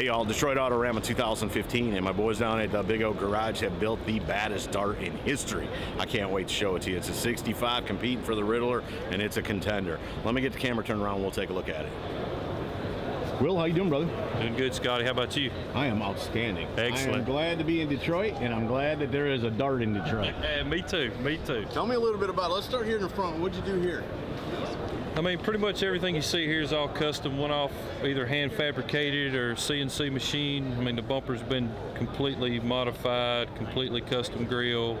Hey y'all, Detroit Autorama 2015, and my boys down at the Big O Garage have built the baddest dart in history. I can't wait to show it to you. It's a 65 competing for the Riddler, and it's a contender. Let me get the camera turned around and we'll take a look at it. Will, how you doing, brother? Doing good, Scotty. How about you? I am outstanding. Excellent. I am glad to be in Detroit, and I'm glad that there is a dart in Detroit. Me too, me too. Tell me a little bit about it. Let's start here in the front. What'd you do here? I mean, pretty much everything you see here is all custom, one-off, either hand fabricated or CNC machine. I mean, the bumper's been completely modified, completely custom grill,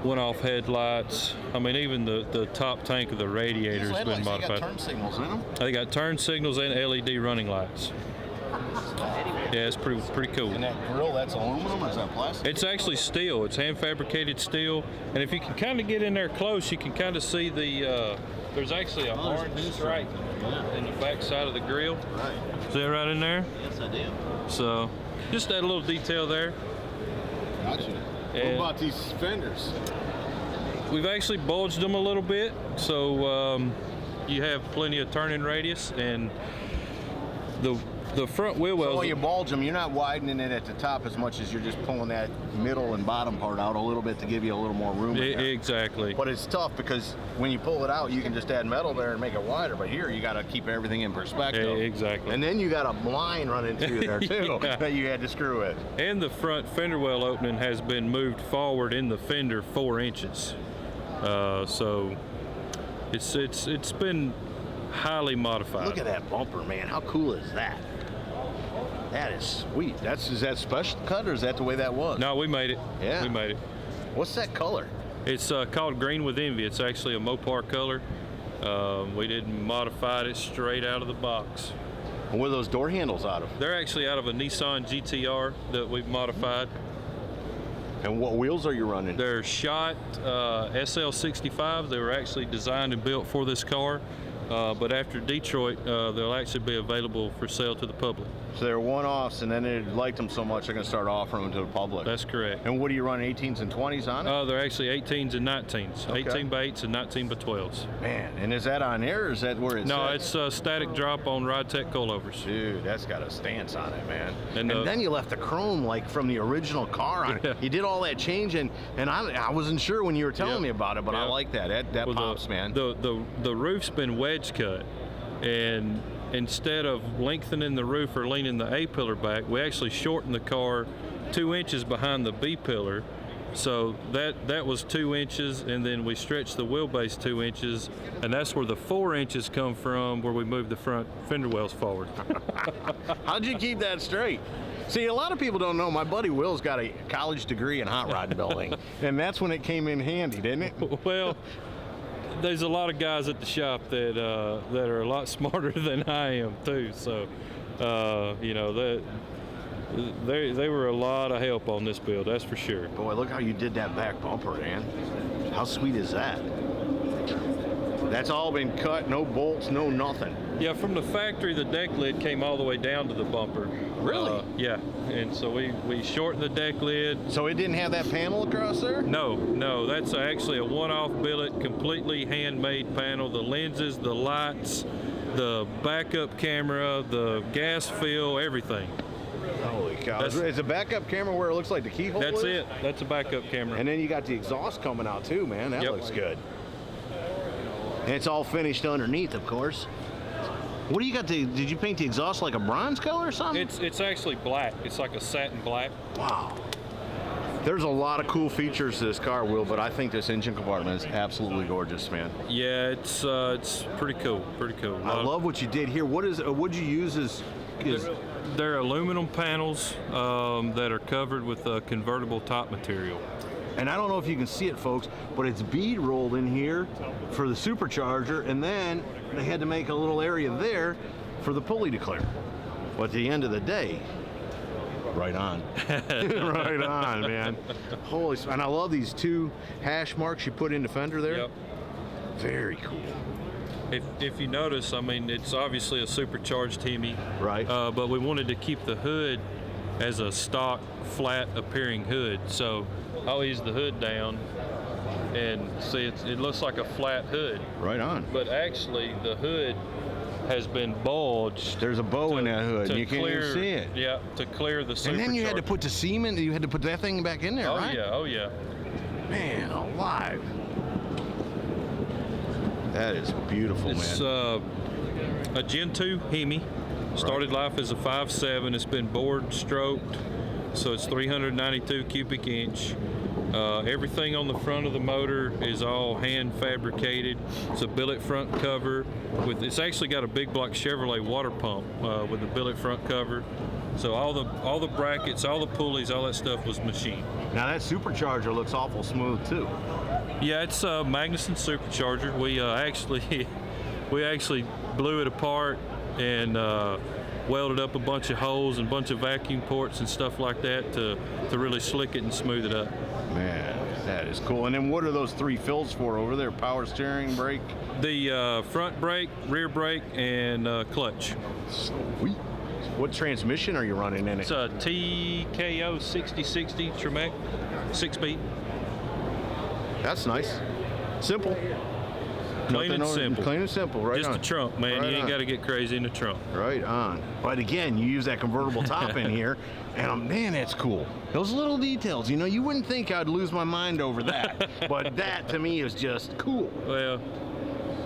one-off headlights. I mean, even the top tank of the radiator has been modified. They got turn signals in them? They got turn signals and LED running lights. Yeah, it's pretty cool. And that grill, that's aluminum or is that plastic? It's actually steel. It's hand fabricated steel. And if you can kind of get in there close, you can kind of see the there's actually an orange stripe in the back side of the grill. Right. See that right in there? Yes, I do. So just that little detail there. Gotcha. And what about these fenders? We've actually bulged them a little bit, so you have plenty of turning radius, and the front wheel wells. So when you bulge them, you're not widening it at the top as much as you're just pulling that middle and bottom part out a little bit to give you a little more room. Exactly. But it's tough because when you pull it out, you can just add metal there and make it wider. But here, you got to keep everything in perspective. Exactly. And then you got a line running through there too that you had to screw with. And the front fender well opening has been moved forward in the fender 4 inches. So it's been highly modified. Look at that bumper, man. How cool is that? That is sweet. Is that special cut or is that the way that was? No, we made it. Yeah. We made it. What's that color? It's called Green with Envy. It's actually a Mopar color. We didn't modify it straight out of the box. And where are those door handles out of? They're actually out of a Nissan GTR that we've modified. And what wheels are you running? They're Schott SL65. They were actually designed and built for this car. But after Detroit, they'll actually be available for sale to the public. So they're one-offs, and then they liked them so much they're going to start offering them to the public. That's correct. And what do you run, 18s and 20s on it? They're actually 18s and 19s. Okay. 18 by 8s and 19 by 12s. Man, and is that on air or is that where it's No, it's a static drop on RideTech coilovers. Dude, that's got a stance on it, man. And then you left the chrome like from the original car on it. You did all that change, and I wasn't sure when you were telling me about it, but I like that. That pops, man. The roof's been wedge cut, and instead of lengthening the roof or leaning the A pillar back, we actually shortened the car 2 inches behind the B pillar. So that was 2 inches, and then we stretched the wheelbase 2 inches, and that's where the 4 inches come from, where we moved the front fender wells forward. How'd you keep that straight? See, a lot of people don't know, my buddy Will's got a college degree in hot rod building, and that's when it came in handy, didn't it? Well, there's a lot of guys at the shop that are a lot smarter than I am too. So, you know, they were a lot of help on this build, that's for sure. Boy, look how you did that back bumper, man. How sweet is that? That's all been cut, no bolts, no nothing. Yeah, from the factory, the deck lid came all the way down to the bumper. Really? Yeah, and so we shortened the deck lid. So it didn't have that panel across there? No, that's actually a one-off billet, completely handmade panel. The lenses, the lights, the backup camera, the gas fill, everything. Holy cow. Is a backup camera where it looks like the keyhole That's is? it. That's a backup camera. And then you got the exhaust coming out too, man. That looks good. And it's all finished underneath, of course. What do you got? Did you paint the exhaust like a bronze color or something? It's actually black. It's like a satin black. Wow. There's a lot of cool features to this car, Will, but I think this engine compartment is absolutely gorgeous, man. Yeah, it's pretty cool. Pretty cool. I love what you did here. What'd you use as? They're aluminum panels that are covered with a convertible top material. And I don't know if you can see it, folks, but it's bead rolled in here for the supercharger, and then they had to make a little area there for the pulley to clear. But at the end of the day, right on. Right on, man. Holy, and I love these 2 hash marks you put in the fender there. Yep. Very cool. If you notice, I mean, it's obviously a supercharged Hemi. Right. But we wanted to keep the hood as a stock, flat appearing hood. So I'll ease the hood down and see it looks like a flat hood. Right on. But actually the hood has been bulged. There's a bow in that hood. to You can't clear, even see it. Yeah, to clear the supercharger. And then you had to put the semen. You had to put that thing back in there, right? Oh yeah. Man, alive. That is beautiful, It's man. a Gen 2 Hemi. Started life as a 5.7. It's been bored stroked, so it's 392 cubic inch. Everything on the front of the motor is all hand fabricated. It's a billet front cover it's actually got a big block Chevrolet water pump with the billet front cover. So all the brackets, all the pulleys, all that stuff was machined. Now that supercharger looks awful smooth too. Yeah, it's a Magnuson supercharger. We actually blew it apart and welded up a bunch of holes and a bunch of vacuum ports and stuff like that to really slick it and smooth it up. Man, that is cool. And then what are those 3 fills for over there? Power steering, brake? The front brake, rear brake, and clutch. Sweet. What transmission are you running in it? It's a TKO 6060 Tremec, 6-speed. That's nice. Simple. Clean and simple. Clean and simple, right Just on. the trunk, man. Right You ain't on. got to get crazy in the trunk. Right on. But again, you use that convertible top in here, and man, that's cool. Those little details, you wouldn't think I'd lose my mind over that, but that to me is just cool. Well,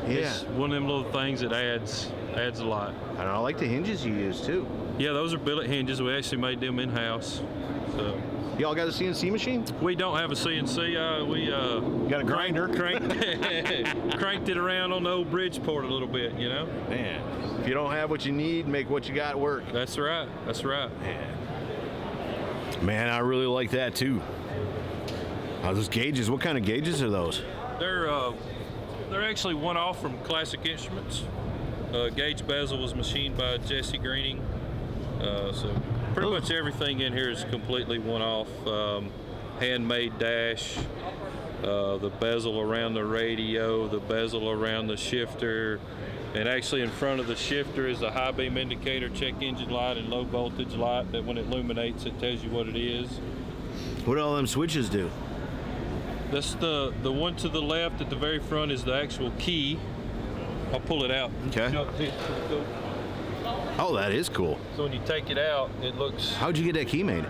Yeah. it's one of them little things that adds a lot. And I like the hinges you use too. Yeah, those are billet hinges. We actually made them in-house. So Y'all got a CNC machine? we don't have a CNC. We Got a grinder? cranked it around on the old Bridgeport a little bit, Man, if you don't have what you need, make what you got work. That's right. Man, I really like that too. Those gauges, what kind of gauges are those? They're actually one-off from Classic Instruments. Gauge bezel was machined by Jesse Greening. So pretty much everything in here is completely one-off. Handmade dash, the bezel around the radio, the bezel around the shifter, and actually in front of the shifter is a high beam indicator, check engine light, and low voltage light that when it illuminates it tells you what it is. What do all them switches do? That's the one to the left at the very front is the actual key. I'll pull it out. Okay. Oh, that is cool. So when you take it out, it looks. How'd you get that key made?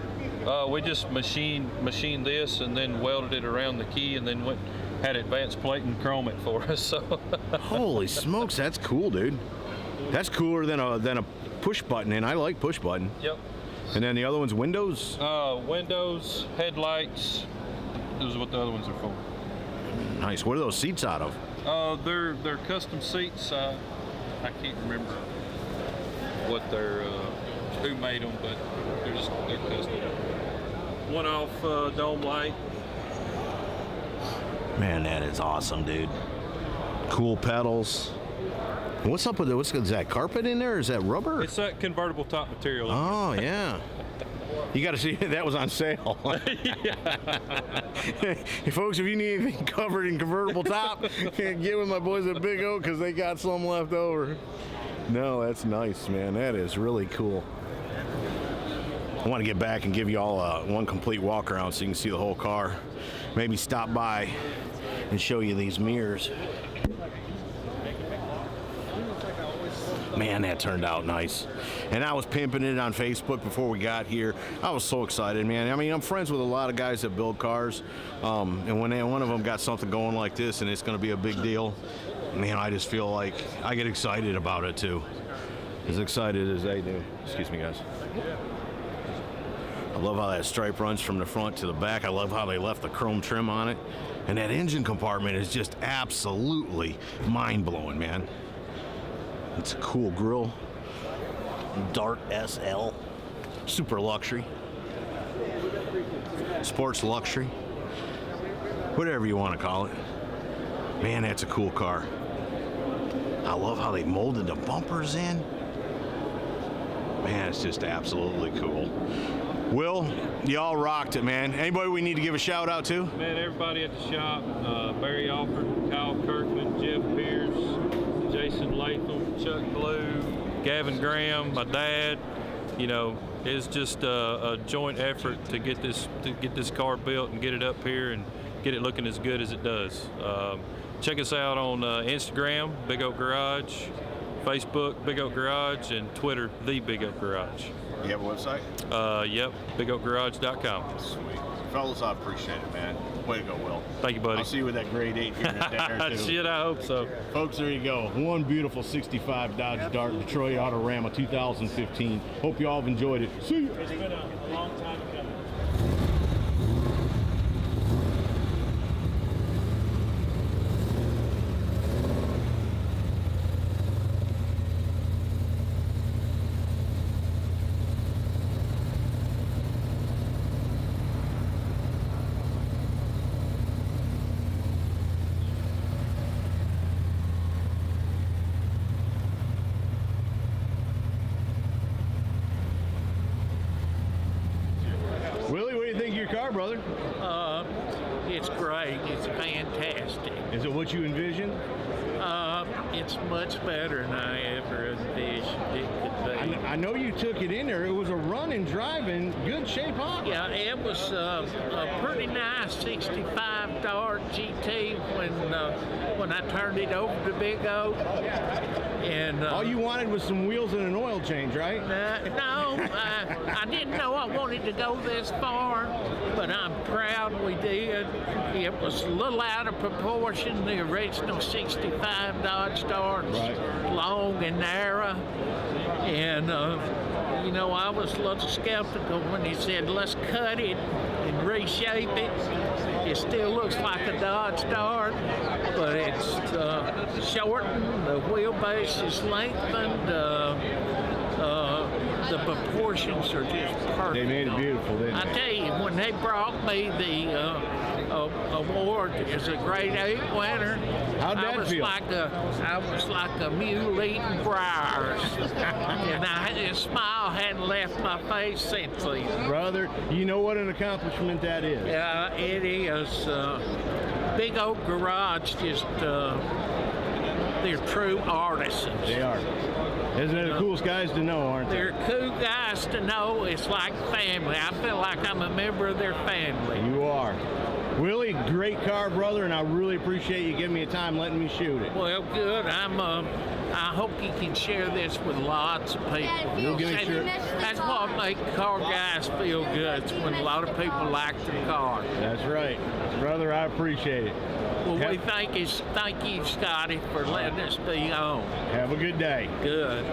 We just machined this and then welded it around the key and then had advanced plate and chrome it for us. So. Holy smokes, that's cool, dude. That's cooler than a push button, and I like push button. Yep. And then the other one's windows? Windows, headlights. This is what the other ones are for. Nice. What are those seats out of? They're custom seats. I can't remember what who made them, but they're custom. One off dome light. Man, that is awesome, dude. Cool pedals. What's up with it? Is that carpet in there? Or is that rubber? It's that convertible top material. Oh, yeah. You got to see that was on sale. Hey, folks, if you need anything covered in convertible top, get with my boys at Big Oak because they got some left over. No, that's nice, man. That is really cool. I want to get back and give you all one complete walk around so you can see the whole car. Maybe stop by and show you these mirrors. Man, that turned out nice. And I was pimping it on Facebook before we got here. I was so excited, man. I mean, I'm friends with a lot of guys that build cars. And when one of them got something going like this and it's going to be a big deal, man, I just feel like I get excited about it too. As excited as they do. Excuse me, guys. I love how that stripe runs from the front to the back. I love how they left the chrome trim on it. And that engine compartment is just absolutely mind-blowing, man. It's a cool grille. Dart SL. Super luxury. Sports luxury. Whatever you want to call it. Man, that's a cool car. I love how they molded the bumpers in. Man, it's just absolutely cool. Will, y'all rocked it, man. Anybody we need to give a shout out to? Man, everybody at the shop, Barry Alford, Kyle Kirkman, Jeff Pierce, Jason Latham, Chuck Blue, Gavin Graham, my dad. You know, it's just a joint effort to get this car built and get it up here and get it looking as good as it does. Check us out on Instagram, Big Oak Garage, Facebook, Big Oak Garage, and Twitter, The Big Oak Garage. You have a website? Yep, bigoakgarage.com. Sweet. Fellas, I appreciate it, man. Way to go, Will. Thank you, buddy. I'll see you with that grade 8 here in there, too. Shit, I hope so. Folks, there you go. One beautiful 65 Dodge Dart Detroit Autorama 2015. Hope you all have enjoyed it. See ya. It's been a long time coming. Willie, what do you think of your car, brother? It's great. It's fantastic. Is it what you envisioned? It's much better than I ever envisioned it could be. I know you took it in there. It was a run and drive in good shape, huh? Yeah, it was a pretty nice 65 Dart GT when I turned it over to Big Oak. And All you wanted was some wheels and an oil change, right? no, I didn't know I wanted to go this far, but I'm proud we did. It was a little out of proportion, the original 65 Dodge Darts, Right. long and narrow. And, you know, I was a little skeptical when he said, let's cut it and reshape it. It still looks like a Dodge Dart, but it's shortened, the wheelbase is lengthened, the proportions are just perfect. They made it beautiful, didn't I they? tell you, when they brought me the award as a grade 8 winner, How'd that I was feel? I was like a mule eating briars, and a smile hadn't left my face since then. Brother, you know what an accomplishment that is. Yeah, it is. Big Oak Garage, just they're true artisans. They are. Isn't it the coolest guys to know, aren't they? They're cool guys to know. It's like family. I feel like I'm a member of their family. You are. Willie, great car, brother, and I really appreciate you giving me a time letting me shoot it. Well, good. I hope you can share this with lots of people. We'll give it sure. That's what makes car guys feel good. It's when a lot of people like their car. That's right. Brother, I appreciate it. Well, we thank you, Scotty, for letting us be on. Have a good day. Good.